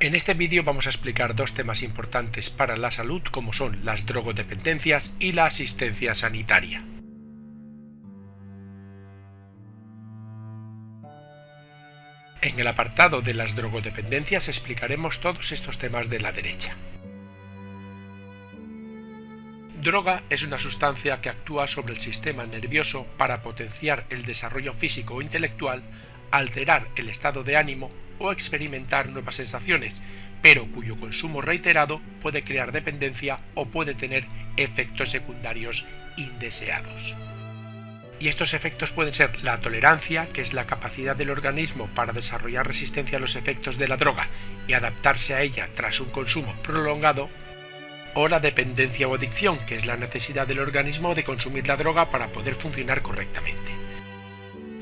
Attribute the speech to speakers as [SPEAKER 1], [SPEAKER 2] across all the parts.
[SPEAKER 1] En este vídeo vamos a explicar dos temas importantes para la salud como son las drogodependencias y la asistencia sanitaria. En el apartado de las drogodependencias explicaremos todos estos temas de la derecha. Droga es una sustancia que actúa sobre el sistema nervioso para potenciar el desarrollo físico o intelectual, alterar el estado de ánimo o experimentar nuevas sensaciones, pero cuyo consumo reiterado puede crear dependencia o puede tener efectos secundarios indeseados. Y estos efectos pueden ser la tolerancia, que es la capacidad del organismo para desarrollar resistencia a los efectos de la droga y adaptarse a ella tras un consumo prolongado, o la dependencia o adicción, que es la necesidad del organismo de consumir la droga para poder funcionar correctamente.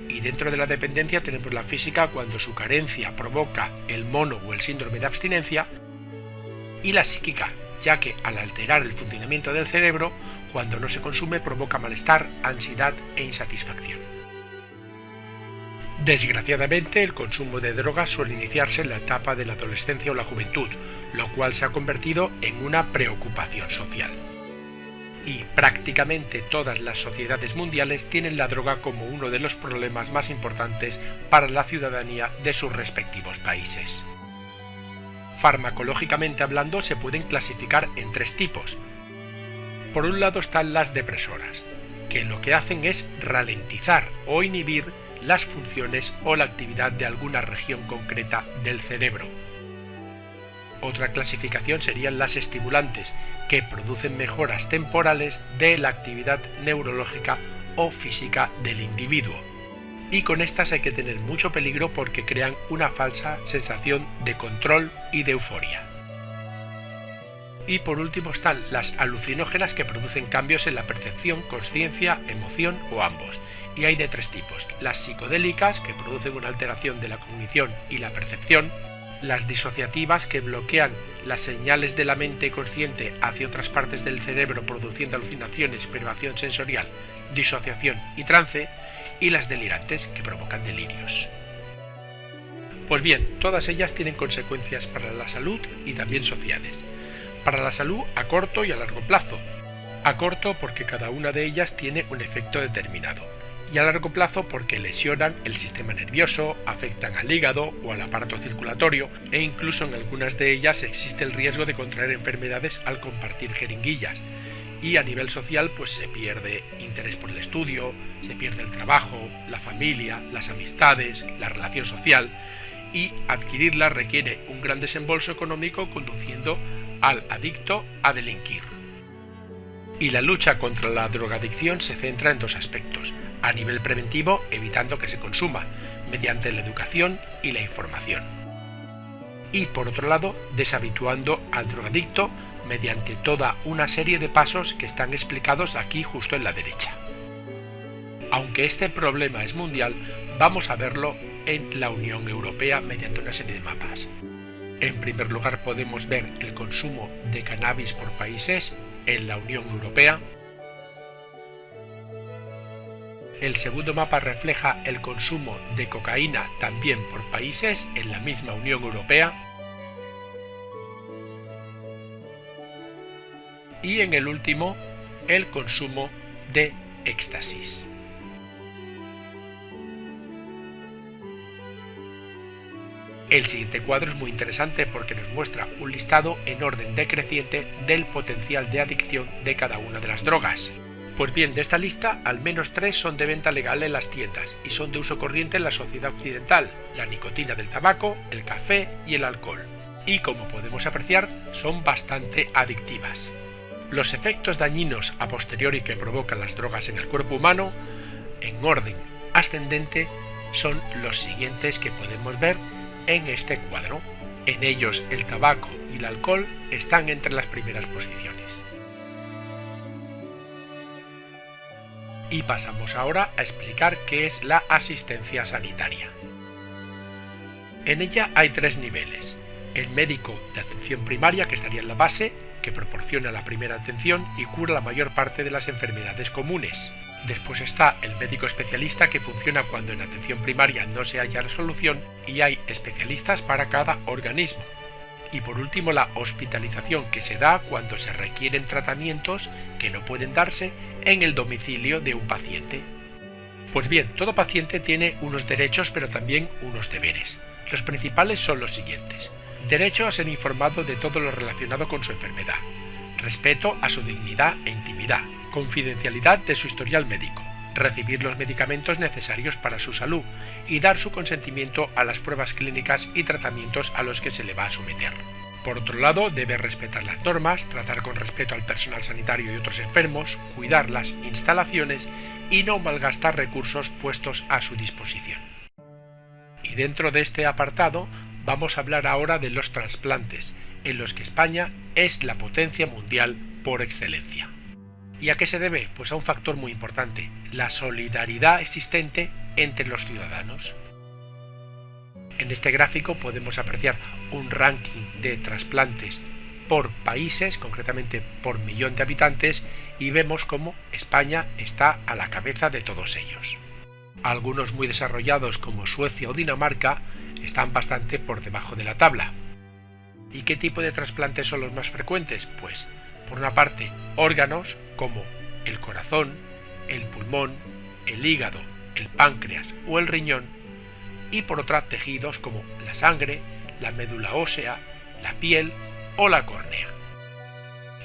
[SPEAKER 1] Y dentro de la dependencia tenemos la física, cuando su carencia provoca el mono o el síndrome de abstinencia, y la psíquica, ya que al alterar el funcionamiento del cerebro, cuando no se consume provoca malestar, ansiedad e insatisfacción. Desgraciadamente, el consumo de drogas suele iniciarse en la etapa de la adolescencia o la juventud, lo cual se ha convertido en una preocupación social. Y prácticamente todas las sociedades mundiales tienen la droga como uno de los problemas más importantes para la ciudadanía de sus respectivos países. Farmacológicamente hablando, se pueden clasificar en tres tipos. Por un lado están las depresoras, que lo que hacen es ralentizar o inhibir las funciones o la actividad de alguna región concreta del cerebro. Otra clasificación serían las estimulantes, que producen mejoras temporales de la actividad neurológica o física del individuo. Y con estas hay que tener mucho peligro porque crean una falsa sensación de control y de euforia. Y por último están las alucinógenas, que producen cambios en la percepción, conciencia, emoción o ambos. Y hay de tres tipos: las psicodélicas, que producen una alteración de la cognición y la percepción; las disociativas, que bloquean las señales de la mente consciente hacia otras partes del cerebro produciendo alucinaciones, privación sensorial, disociación y trance; y las delirantes, que provocan delirios. Pues bien, todas ellas tienen consecuencias para la salud y también sociales. Para la salud a corto y a largo plazo. A corto porque cada una de ellas tiene un efecto determinado, y a largo plazo porque lesionan el sistema nervioso, afectan al hígado o al aparato circulatorio, e incluso en algunas de ellas existe el riesgo de contraer enfermedades al compartir jeringuillas. Y a nivel social pues se pierde interés por el estudio, se pierde el trabajo, la familia, las amistades, la relación social, y adquirirla requiere un gran desembolso económico, conduciendo al adicto a delinquir. Y la lucha contra la drogadicción se centra en dos aspectos: a nivel preventivo, evitando que se consuma, mediante la educación y la información; y por otro lado, deshabituando al drogadicto mediante toda una serie de pasos que están explicados aquí justo en la derecha. Aunque este problema es mundial, vamos a verlo en la Unión Europea mediante una serie de mapas. En primer lugar podemos ver el consumo de cannabis por países en la Unión Europea. El segundo mapa refleja el consumo de cocaína también por países en la misma Unión Europea. Y en el último, el consumo de éxtasis. El siguiente cuadro es muy interesante porque nos muestra un listado en orden decreciente del potencial de adicción de cada una de las drogas. Pues bien, de esta lista, al menos 3 son de venta legal en las tiendas y son de uso corriente en la sociedad occidental: la nicotina del tabaco, el café y el alcohol. Y como podemos apreciar, son bastante adictivas. Los efectos dañinos a posteriori que provocan las drogas en el cuerpo humano, en orden ascendente, son los siguientes que podemos ver en este cuadro. En ellos el tabaco y el alcohol están entre las primeras posiciones. Y pasamos ahora a explicar qué es la asistencia sanitaria. En ella hay 3 niveles: el médico de atención primaria, que estaría en la base, que proporciona la primera atención y cura la mayor parte de las enfermedades comunes. Después está el médico especialista, que funciona cuando en atención primaria no se halla la solución y hay especialistas para cada organismo. Y por último, la hospitalización, que se da cuando se requieren tratamientos que no pueden darse en el domicilio de un paciente. Pues bien, todo paciente tiene unos derechos pero también unos deberes. Los principales son los siguientes: derecho a ser informado de todo lo relacionado con su enfermedad, respeto a su dignidad e intimidad, confidencialidad de su historial médico, recibir los medicamentos necesarios para su salud y dar su consentimiento a las pruebas clínicas y tratamientos a los que se le va a someter. Por otro lado, debe respetar las normas, tratar con respeto al personal sanitario y otros enfermos, cuidar las instalaciones y no malgastar recursos puestos a su disposición. Y dentro de este apartado vamos a hablar ahora de los trasplantes, en los que España es la potencia mundial por excelencia. ¿Y a qué se debe? Pues a un factor muy importante: la solidaridad existente entre los ciudadanos. En este gráfico podemos apreciar un ranking de trasplantes por países, concretamente por millón de habitantes, y vemos cómo España está a la cabeza de todos ellos. Algunos muy desarrollados como Suecia o Dinamarca están bastante por debajo de la tabla. ¿Y qué tipo de trasplantes son los más frecuentes? Pues, por una parte, órganos como el corazón, el pulmón, el hígado, el páncreas o el riñón, y por otra, tejidos como la sangre, la médula ósea, la piel o la córnea.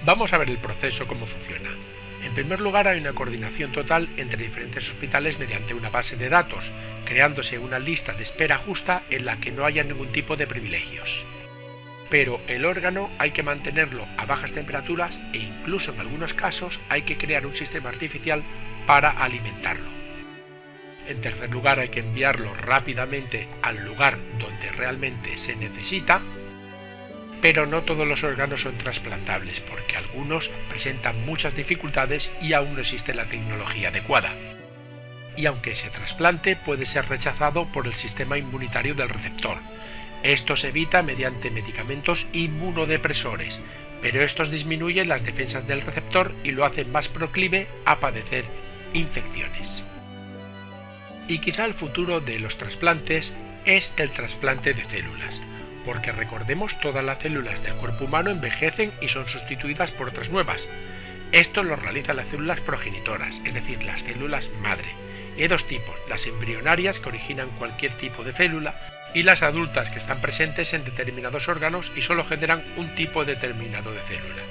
[SPEAKER 1] Vamos a ver el proceso, cómo funciona. En primer lugar, hay una coordinación total entre diferentes hospitales mediante una base de datos, creándose una lista de espera justa en la que no haya ningún tipo de privilegios. Pero el órgano hay que mantenerlo a bajas temperaturas e incluso en algunos casos hay que crear un sistema artificial para alimentarlo. En tercer lugar, hay que enviarlo rápidamente al lugar donde realmente se necesita, pero no todos los órganos son trasplantables porque algunos presentan muchas dificultades y aún no existe la tecnología adecuada. Y aunque se trasplante, puede ser rechazado por el sistema inmunitario del receptor. Esto se evita mediante medicamentos inmunodepresores, pero estos disminuyen las defensas del receptor y lo hacen más proclive a padecer infecciones. Y quizá el futuro de los trasplantes es el trasplante de células, porque recordemos, todas las células del cuerpo humano envejecen y son sustituidas por otras nuevas. Esto lo realizan las células progenitoras, es decir, las células madre. Y hay dos tipos: las embrionarias, que originan cualquier tipo de célula, y las adultas, que están presentes en determinados órganos y solo generan un tipo determinado de célula.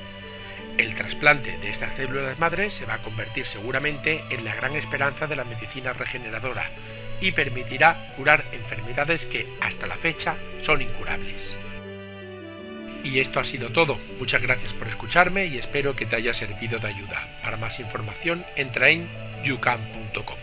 [SPEAKER 1] El trasplante de estas células madres se va a convertir seguramente en la gran esperanza de la medicina regeneradora y permitirá curar enfermedades que hasta la fecha son incurables. Y esto ha sido todo. Muchas gracias por escucharme y espero que te haya servido de ayuda. Para más información entra en yucam.com.